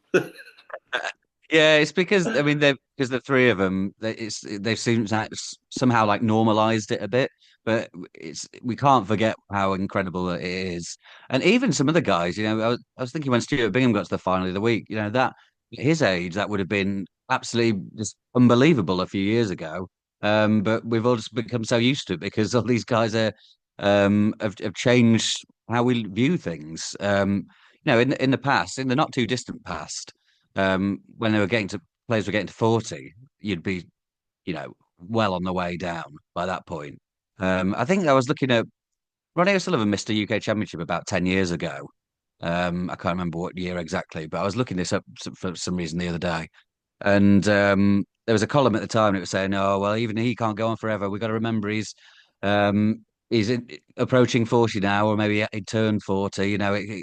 Yeah, it's because I mean because the three of them they've seemed to somehow like normalized it a bit, but it's we can't forget how incredible it is. And even some of the guys, I was thinking when Stuart Bingham got to the final of the week, that at his age that would have been absolutely just unbelievable a few years ago. But we've all just become so used to it because all these guys have changed how we view things. In the past, in the not too distant past when they were getting to players were getting to 40, you'd be, well on the way down by that point. I think I was looking at Ronnie O'Sullivan missed a UK Championship about 10 years ago. I can't remember what year exactly, but I was looking this up for some reason the other day. And there was a column at the time, and it was saying, "Oh well, even he can't go on forever. We've got to remember he's approaching 40 now, or maybe he turned 40.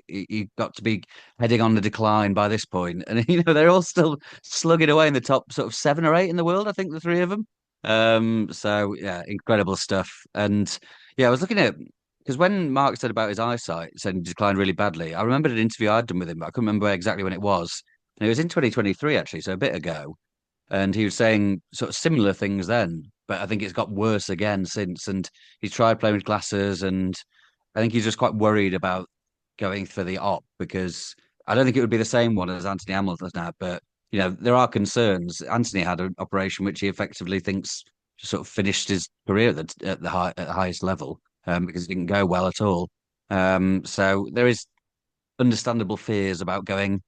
He got to be heading on the decline by this point, and they're all still slugging away in the top sort of 7 or 8 in the world. I think the three of them. So yeah, incredible stuff. And yeah, I was looking at because when Mark said about his eyesight, said he declined really badly. I remembered an interview I'd done with him, but I couldn't remember exactly when it was. And it was in 2023, actually, so a bit ago. And he was saying sort of similar things then, but I think it's got worse again since. And he's tried playing with glasses, and I think he's just quite worried about going for the op because I don't think it would be the same one as Anthony Hamilton had. But there are concerns. Anthony had an operation which he effectively thinks sort of finished his career at the highest level because it didn't go well at all. So there is understandable fears about going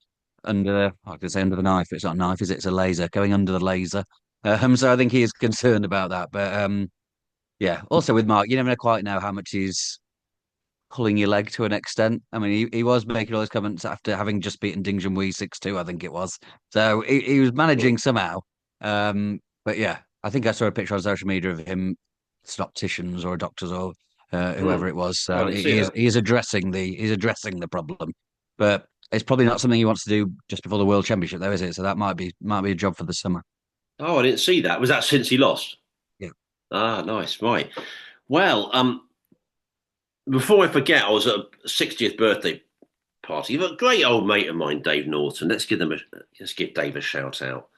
under, I could say under the knife. It's not a knife, is it? It's a laser, going under the laser. So I think he is concerned about that. But yeah, also with Mark, you never quite know how much he's pulling your leg to an extent. I mean, he was making all those comments after having just beaten Ding Junhui 6-2, I think it was. So he was managing somehow. But yeah, I think I saw a picture on social media of him, it's an opticians or doctors or whoever it was.
I
So
didn't see that.
he's addressing the problem. But it's probably not something he wants to do just before the World Championship, though, is it? So that might be a job for the summer.
Oh, I didn't see that. Was that since he lost?
Yeah.
Ah, nice. Right. Well, before I forget, I was at a 60th birthday party. You've got a great old mate of mine, Dave Norton. Let's give Dave a shout out.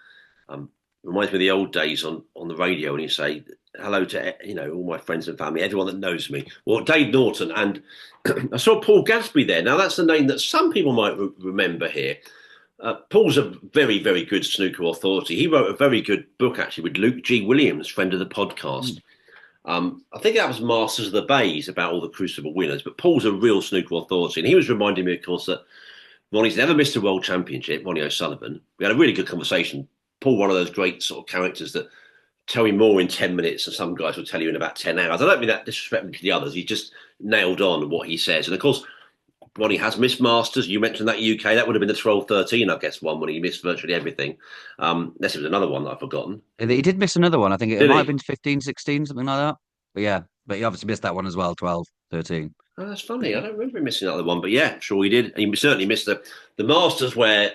Um, Reminds me of the old days on the radio when you say hello to all my friends and family, everyone that knows me. Well, Dave Norton, and I saw Paul Gadsby there. Now that's the name that some people might remember here. Paul's a very, very good snooker authority. He wrote a very good book actually with Luke G. Williams, friend of the podcast.
Mm.
I think that was Masters of the Bays about all the Crucible winners, but Paul's a real snooker authority. And he was reminding me, of course, that Ronnie's never missed a world championship, Ronnie O'Sullivan. We had a really good conversation. Paul, one of those great sort of characters that tell you more in 10 minutes and some guys will tell you in about 10 hours. I don't mean that disrespectful to the others. He just nailed on what he says. And of course, Ronnie has missed Masters. You mentioned that UK. That would have been the 12-13, I guess, one when he missed virtually everything. Unless it was another one that I've forgotten.
He did miss another one. I think it
Did
might have
he?
been 15, 16, something like that. But yeah, but he obviously missed that one as well, 12, 13.
Oh, that's funny. I don't remember him missing another one, but yeah, sure he did. He certainly missed the Masters where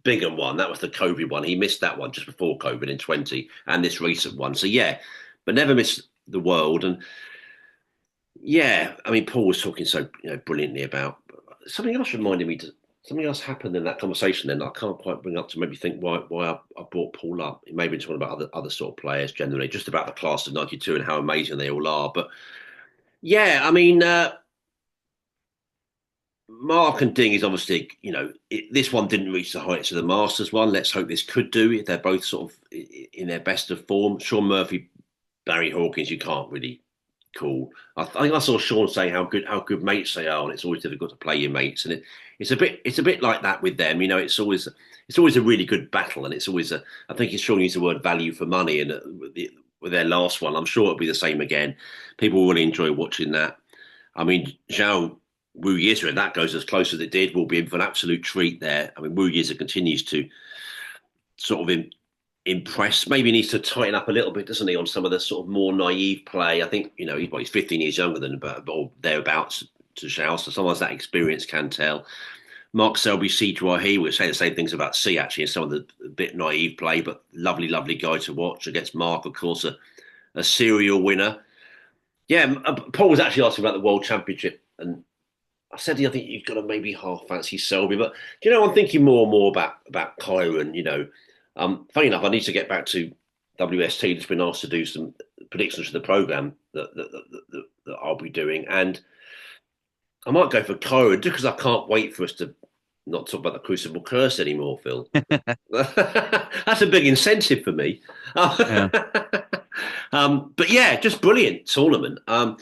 Bingham won. That was the COVID one. He missed that one just before COVID in 20, and this recent one. So yeah, but never missed the world. And yeah, I mean, Paul was talking so brilliantly about something else. Reminded me to something else happened in that conversation. Then I can't quite bring up to maybe think why I brought Paul up. He may have been talking about other sort of players generally, just about the class of '92 and how amazing they all are. But yeah, I mean. Mark and Ding is obviously, this one didn't reach the heights of the Masters one. Let's hope this could do. They're both sort of in their best of form. Sean Murphy, Barry Hawkins, you can't really cool. I think I saw Sean say how good mates they are, and it's always difficult to play your mates, and it's a bit like that with them. It's always a really good battle, and it's always a. I think Sean used the word value for money, and with their last one, I'm sure it'll be the same again. People will really enjoy watching that. I mean, Zhao Wu Yiza, and that goes as close as it did, will be in for an absolute treat there. I mean, Wu Yiza continues to sort of impress. Maybe he needs to tighten up a little bit, doesn't he, on some of the sort of more naive play. I think he's 15 years younger than, or thereabouts to Zhao, so sometimes that experience can tell. Mark Selby, C. He would say the same things about C actually, and some of the bit naive play, but lovely, lovely guy to watch. Against Mark, of course, a serial winner. Yeah, Paul was actually asking about the World Championship, and I said, I think you've got to maybe half fancy Selby, but I'm thinking more and more about Kyren. Funny enough, I need to get back to WST. Just been asked to do some predictions for the program that I'll be doing, and I might go for Kyren just because I can't wait for us to not talk about the Crucible Curse anymore, Phil. That's a big incentive for me.
Yeah.
But yeah, just brilliant tournament. Hard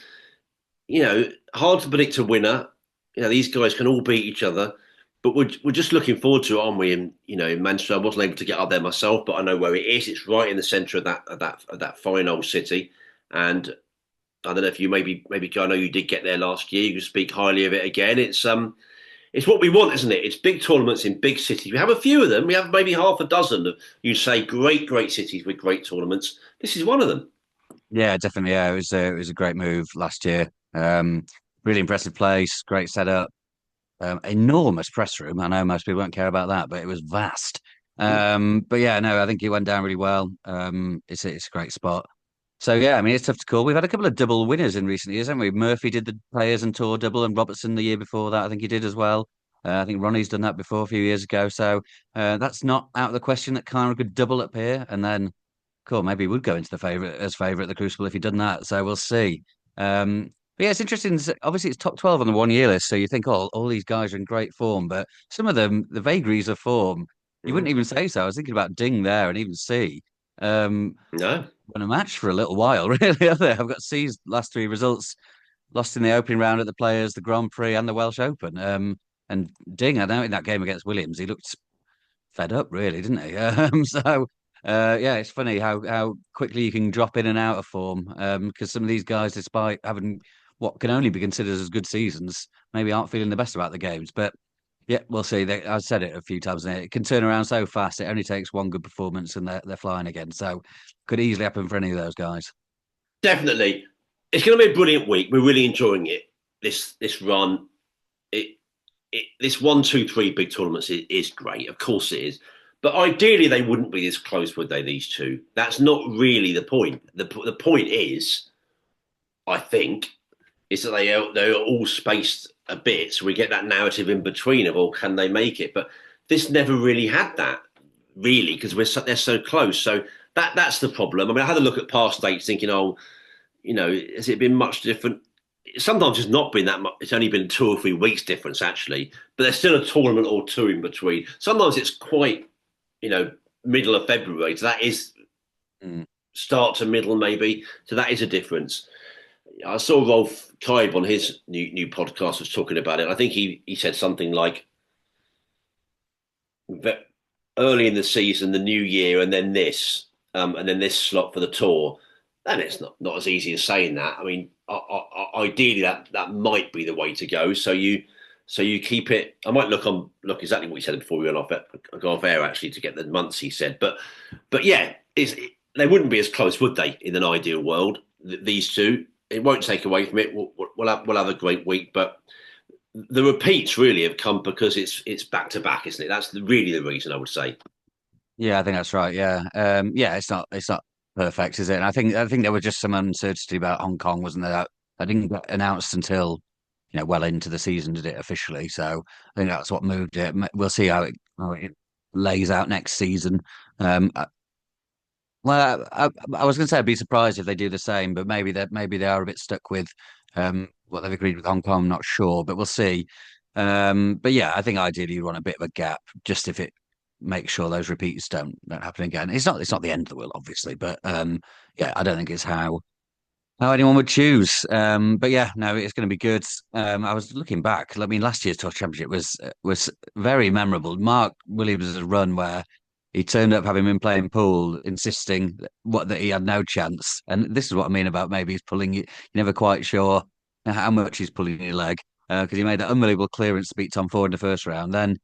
to predict a winner. These guys can all beat each other, but we're just looking forward to it, aren't we? And in Manchester, I wasn't able to get up there myself, but I know where it is. It's right in the centre of that fine old city, and I don't know if you maybe I know you did get there last year. You can speak highly of it again. It's what we want, isn't it? It's big tournaments in big cities. We have a few of them. We have maybe half a dozen of, you say, great cities with great tournaments. This is one of them.
Yeah, definitely. Yeah, it was a great move last year. Really impressive place, great setup, enormous press room. I know most people won't care about that, but it was vast. But yeah, no, I think it went down really well. It's a great spot. So yeah, I mean, it's tough to call. We've had a couple of double winners in recent years, haven't we? Murphy did the Players and Tour double, and Robertson the year before that, I think he did as well. I think Ronnie's done that before a few years ago. So that's not out of the question that Kyra could double up here, and then cool, maybe he would go into the favourite at the Crucible if he'd done that. So we'll see. But yeah, it's interesting. Obviously, it's top 12 on the 1 year list, so you think, oh, all these guys are in great form, but some of them, the vagaries of form, you wouldn't even say so. I was thinking about Ding there and even C. Um,
No.
won a match for a little while, really, have they? I've got C's last three results lost in the opening round at the Players, the Grand Prix, and the Welsh Open. And Ding, I know in that game against Williams, he looked fed up, really, didn't he? Yeah, it's funny how quickly you can drop in and out of form. Because some of these guys, despite having what can only be considered as good seasons, maybe aren't feeling the best about the games. But yeah, we'll see. I've said it a few times now. It can turn around so fast. It only takes one good performance and they're flying again. So could easily happen for any of those guys.
Definitely. It's going to be a brilliant week. We're really enjoying it. This run, this 1, 2, 3 big tournaments is great. Of course it is. But ideally, they wouldn't be this close, would they? These two. That's not really the point. The point is, I think, is that they're all spaced a bit, so we get that narrative in between of, oh, can they make it? But this never really had that, really, because they're so close. So that's the problem. I mean, I had a look at past dates, thinking, oh, has it been much different? Sometimes it's not been that much. It's only been 2 or 3 weeks difference, actually. But there's still a tournament or two in between. Sometimes it's quite, middle of February. So that is start to middle, maybe. So that is a difference. I saw Rolf Kaib on his new podcast was talking about it. I think he said something like that early in the season, the new year, and then this slot for the tour. And it's not as easy as saying that. I mean, ideally that might be the way to go. So you keep it. I might look exactly what he said before we go off air actually to get the months he said. But yeah, they wouldn't be as close, would they? In an ideal world, these two. It won't take away from it. We'll have a great week, but the repeats really have come because it's back to back, isn't it? That's really the reason I would say.
Yeah, I think that's right. Yeah, yeah, it's not perfect, is it? And I think there was just some uncertainty about Hong Kong, wasn't there? That didn't get announced until well into the season, did it officially? So I think that's what moved it. We'll see how it lays out next season. Well, I was going to say I'd be surprised if they do the same, but maybe they are a bit stuck with what they've agreed with Hong Kong. I'm not sure, but we'll see. But yeah, I think ideally you want a bit of a gap, just if it makes sure those repeats don't happen again. It's not the end of the world, obviously, but yeah, I don't think it's how how anyone would choose. But yeah, no, it's going to be good. I was looking back. I mean, last year's Tour Championship was very memorable. Mark Williams' run where he turned up having been playing pool, insisting that he had no chance. And this is what I mean about maybe he's pulling you. You're never quite sure how much he's pulling your leg because he made that unbelievable clearance to beat Tom Ford in the first round. Then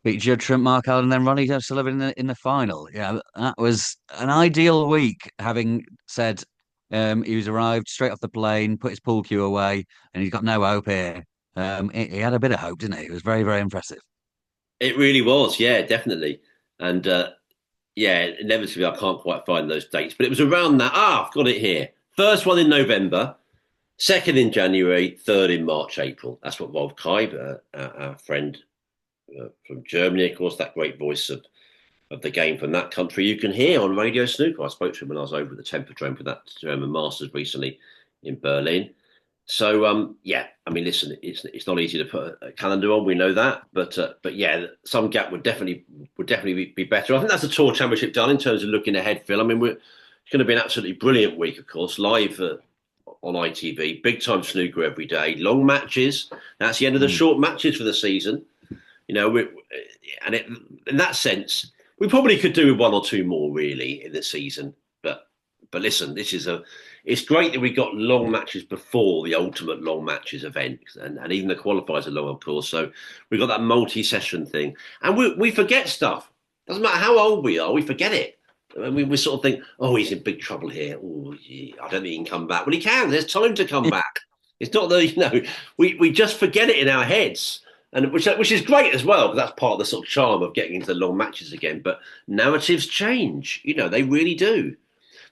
beat Judd Trump, Mark Allen, and then Ronnie O'Sullivan in the final. Yeah, that was an ideal week. Having said he was arrived straight off the plane, put his pool cue away, and he's got no hope here. He had a bit of hope, didn't he? It was very, very impressive.
It really was, yeah, definitely. And yeah, inevitably, I can't quite find those dates, but it was around that. Ah, I've got it here. First one in November, second in January, third in March, April. That's what Rolf Kaib, our friend from Germany, of course, that great voice of the game from that country, you can hear on Radio Snooker. I spoke to him when I was over at the Tempodrome for that German Masters recently in Berlin. So yeah, I mean, listen, it's not easy to put a calendar on. We know that, but yeah, some gap would definitely be better. I think that's a tour championship done in terms of looking ahead, Phil. I mean, it's going to be an absolutely brilliant week, of course, live on ITV, big time snooker every day, long matches. That's the end of the
Mm.
short matches for the season. You know, in that sense, we probably could do with one or two more really in the season. But listen, it's great that we got long matches before the ultimate long matches event, and even the qualifiers are long, of course. So we've got that multi-session thing, and we forget stuff. Doesn't matter how old we are, we forget it. And we sort of think, oh, he's in big trouble here. Oh, yeah, I don't think he can come back. Well, he can. There's time to come back. It's not that we just forget it in our heads, and which is great as well because that's part of the sort of charm of getting into the long matches again. But narratives change. They really do.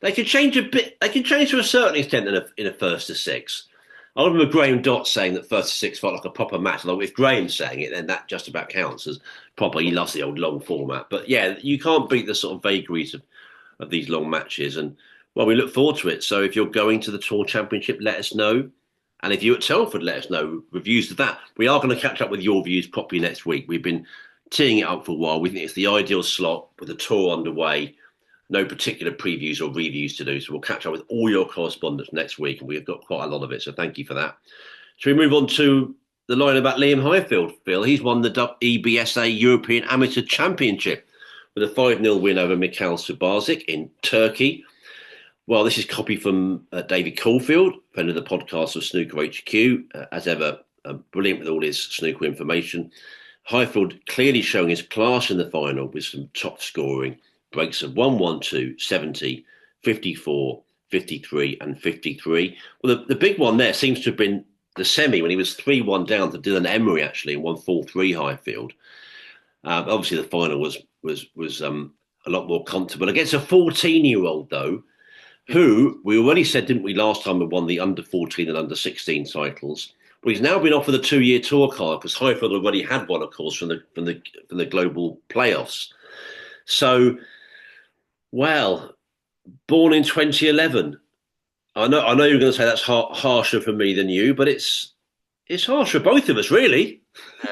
They can change a bit. They can change to a certain extent in a first to six. I remember Graham Dott saying that first to six felt like a proper match. Like if Graham's saying it, then that just about counts as proper. He loves the old long format. But yeah, you can't beat the sort of vagaries of these long matches. And well, we look forward to it. So if you're going to the Tour Championship, let us know. And if you're at Telford, let us know reviews of that. We are going to catch up with your views properly next week. We've been teeing it up for a while. We think it's the ideal slot with the tour underway. No particular previews or reviews to do. So we'll catch up with all your correspondence next week. And we've got quite a lot of it. So thank you for that. Shall we move on to the line about Liam Highfield, Phil? He's won the EBSA European Amateur Championship with a 5-0 win over Mikhail Subarzik in Turkey. Well, this is copy from David Caulfield, friend of the podcast of Snooker HQ. As ever, brilliant with all his snooker information. Highfield clearly showing his class in the final with some top scoring. Breaks of 1-1-2, 70, 54, 53 and 53. Well, the big one there seems to have been the semi when he was 3-1 down to Dylan Emery, actually, and won 4-3 Highfield. Obviously, the final was a lot more comfortable. Against a 14-year-old, though, who we already said, didn't we, last time we won the under 14 and under 16 titles. Well, he's now been offered a 2-year tour card because Highfield already had one, of course, from the global playoffs. So, well, born in 2011. I know you're going to say that's harsher for me than you, but it's harsher for both of us, really.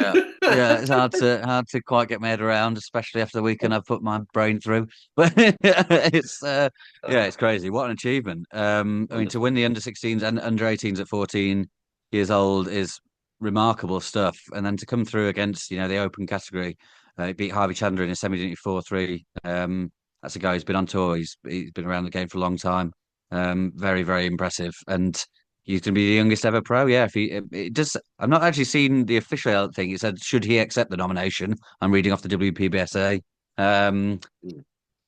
Yeah, yeah, it's hard to quite get my head around, especially after the weekend I've put my brain through. But yeah, it's crazy. What an achievement! I mean, to win the under 16s and under 18s at 14 years old is remarkable stuff, and then to come through against the open category, he beat Harvey Chandler in a semi 4-3. That's a guy who's been on tour. He's been around the game for a long time. Very, very impressive, and he's going to be the youngest ever pro. Yeah, if it does. I've not actually seen the official thing. It said, should he accept the nomination? I'm reading off the WPBSA.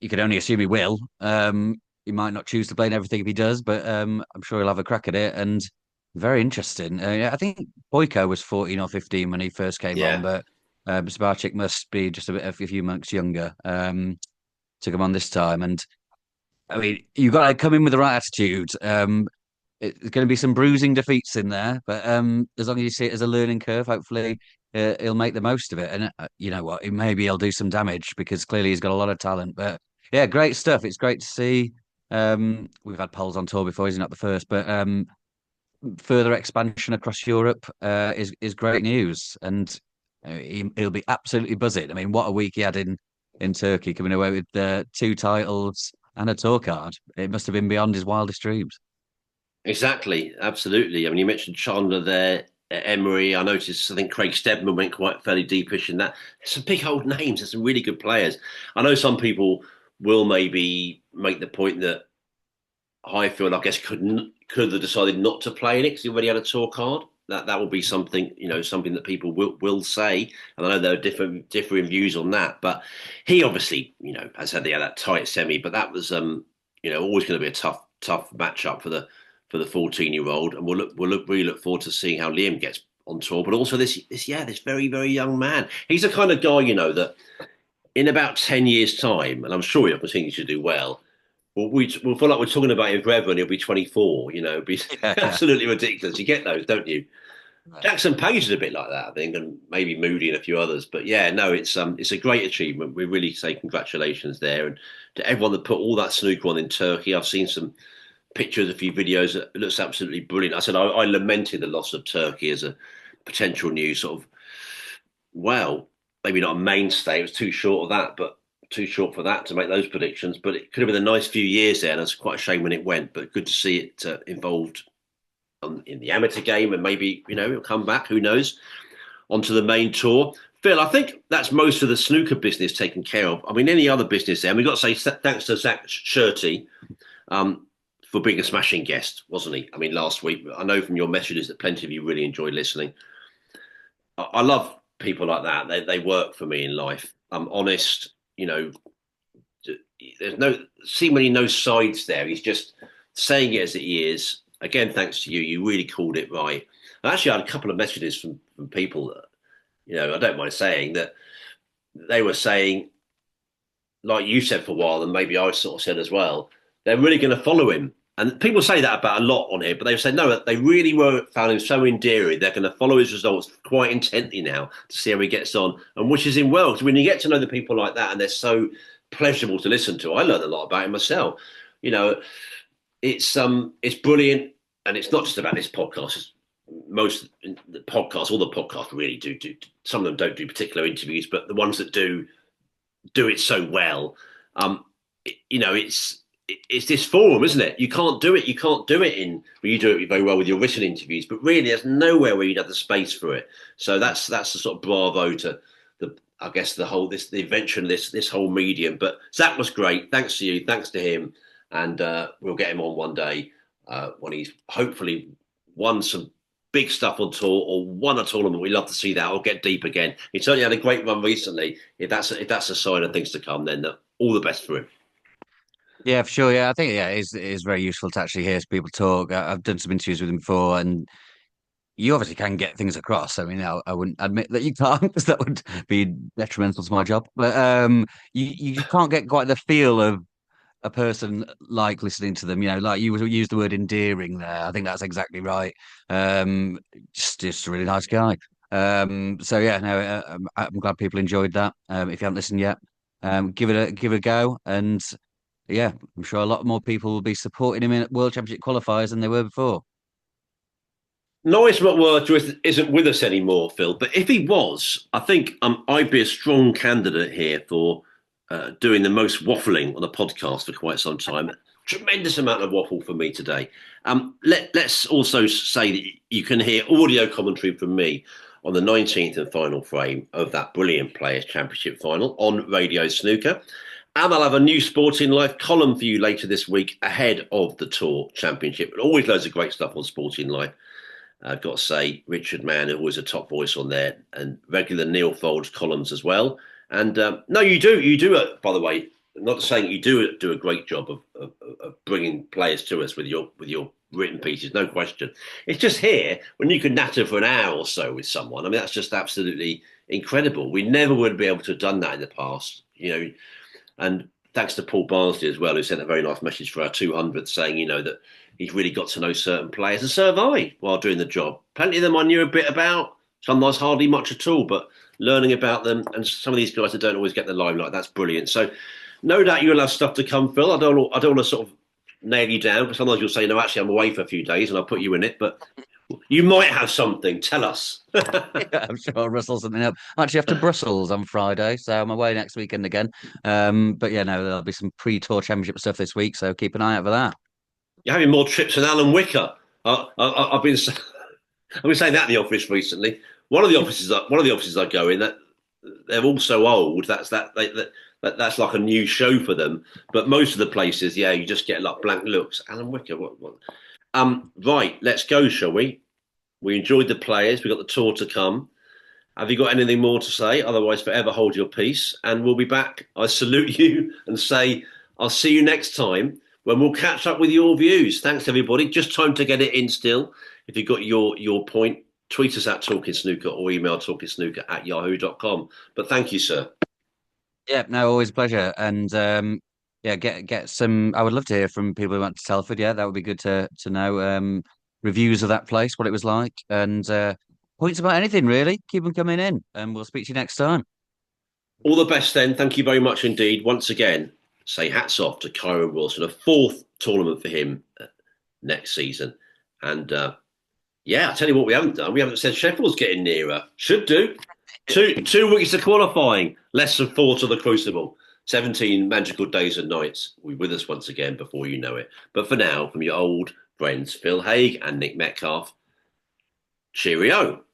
You can only assume he will. He might not choose to play in everything if he does, but I'm sure he'll have a crack at it. And very interesting. I think Boyko was 14 or 15 when he first came on,
Yeah.
but Sparchik must be just a few months younger to come on this time. And I mean, you've got to come in with the right attitude. It's going to be some bruising defeats in there, but as long as you see it as a learning curve, hopefully he'll make the most of it. And you know what, maybe he'll do some damage because clearly he's got a lot of talent. But yeah, great stuff. It's great to see. We've had Poles on tour before; he's not the first, but further expansion across Europe is great news, and he'll be absolutely buzzing. I mean, what a week he had in Turkey, coming away with 2 titles and a tour card. It must have been beyond his wildest dreams.
Exactly, absolutely. I mean, you mentioned Chandler there, Emery. I noticed. I think Craig Steadman went quite fairly deepish in that. There's some big old names. There's some really good players. I know some people will maybe make the point that Highfield, I guess, could have decided not to play in it because he already had a tour card. That will be something, something that people will say, and I know there are differing views on that. But he obviously, as I said, they had that tight semi, but that was, always going to be a tough matchup for the 14-year-old, and really look forward to seeing how Liam gets on tour. But also this very very young man. He's the kind of guy, that in about 10 years' time, and I'm sure he'll continue to do well. We'll feel like we're talking about him forever, and he'll be 24. It'll be
Yeah.
absolutely ridiculous. You get those, don't you? Jackson Page is a bit like that, I think, and maybe Moody and a few others. But yeah, no, it's a great achievement. We really say congratulations there, and to everyone that put all that snooker on in Turkey. I've seen some pictures, a few videos. It looks absolutely brilliant. I said I lamented the loss of Turkey as a potential new sort of, well, maybe not a mainstay. It was too short of that, but too short for that to make those predictions. But it could have been a nice few years there, and it's quite a shame when it went. But good to see it involved in the amateur game, and maybe it'll come back. Who knows? Onto the main tour. Phil, I think that's most of the snooker business taken care of. I mean, any other business there? And we've got to say thanks to Zach Shirty um, for being a smashing guest, wasn't he? I mean, last week, I know from your messages that plenty of you really enjoyed listening. I love people like that. They work for me in life. I'm honest. There's seemingly no sides there. He's just saying it as it is. Again, thanks to you. You really called it right. I actually had a couple of messages from people that, I don't mind saying that they were saying, like you said for a while, and maybe I sort of said as well, they're really going to follow him. And people say that about a lot on here, but they've said no, they really were found him so endearing. They're going to follow his results quite intently now to see how he gets on and wishes him well. Because when you get to know the people like that and they're so pleasurable to listen to, I learned a lot about him myself. You know, it's brilliant, and it's not just about this podcast. Most the podcasts, all the podcasts really do. Some of them don't do particular interviews, but the ones that do it so well. It's this forum, isn't it? You can't do it. You can't do it you do it very well with your written interviews, but really, there's nowhere where you'd have the space for it. So that's the sort of bravo to I guess the invention of this whole medium. But Zach was great. Thanks to you. Thanks to him, and we'll get him on one day when he's hopefully won some big stuff on tour or won a tournament. We love to see that. Or get deep again. He certainly had a great run recently. If that's a sign of things to come, then all the best for him.
Yeah, for sure. Yeah, I think it is very useful to actually hear people talk. I've done some interviews with him before, and you obviously can get things across. I mean, I wouldn't admit that you can't because that would be detrimental to my job. But you can't get quite the feel of a person like listening to them. Like you used the word endearing there. I think that's exactly right. Just a really nice guy. So yeah, no, I'm glad people enjoyed that. If you haven't listened yet, give it a go. And yeah, I'm sure a lot more people will be supporting him in World Championship qualifiers than they were before.
Norris McWhirter isn't with us anymore, Phil. But if he was, I think I'd be a strong candidate here for doing the most waffling on a podcast for quite some time. Tremendous amount of waffle for me today. Let's also say that you can hear audio commentary from me on the 19th and final frame of that brilliant Players' Championship final on Radio Snooker. And I'll have a new Sporting Life column for you later this week ahead of the Tour Championship. Always loads of great stuff on Sporting Life. I've got to say, Richard Mann, always a top voice on there, and regular Neil Fold's columns as well. And no, you do. By the way, not saying you do a great job of bringing players to us with your written pieces, no question. It's just here when you can natter for an hour or so with someone. I mean, that's just absolutely incredible. We never would be able to have done that in the past, And thanks to Paul Barnsley as well, who sent a very nice message for our 200 saying, that he's really got to know certain players. And so have I while doing the job. Plenty of them I knew a bit about, sometimes hardly much at all, but learning about them. And some of these guys that don't always get the limelight, that's brilliant. So no doubt you'll have stuff to come, Phil. I don't want to sort of nail you down, because sometimes you'll say, no, actually, I'm away for a few days and I'll put you in it. But you might have something. Tell us.
Yeah, I'm sure I'll rustle something up. I'm actually off to Brussels on Friday, so I'm away next weekend again. But yeah, no, there'll be some pre-tour championship stuff this week, so keep an eye out for that.
You're having more trips than Alan Wicker. I've been I've been saying that in the office recently. One of the offices I go in, that they're all so old. That's like a new show for them. But most of the places, yeah, you just get like blank looks. Alan Wicker, what? Right, let's go, shall we? We enjoyed the players. We got the tour to come. Have you got anything more to say? Otherwise, forever hold your peace. And we'll be back. I salute you and say, I'll see you next time when we'll catch up with your views. Thanks, everybody. Just time to get it in still. If you've got your point, tweet us at Talking Snooker or email talkingsnooker@yahoo.com. But thank you, sir.
Yeah, no, always a pleasure. And yeah, get some. I would love to hear from people who went to Telford. Yeah, that would be good to know reviews of that place, what it was like, and points about anything really. Keep them coming in, and we'll speak to you next time.
All the best then. Thank you very much indeed. Once again, say hats off to Kyren Wilson, a fourth tournament for him next season. And yeah, I tell you what, we haven't done. We haven't said Sheffield's getting nearer. Should do. Two weeks of qualifying, less than four to the Crucible. 17 magical days and nights. We're with us once again before you know it. But for now, from your old friends Phil Haig and Nick Metcalf, cheerio.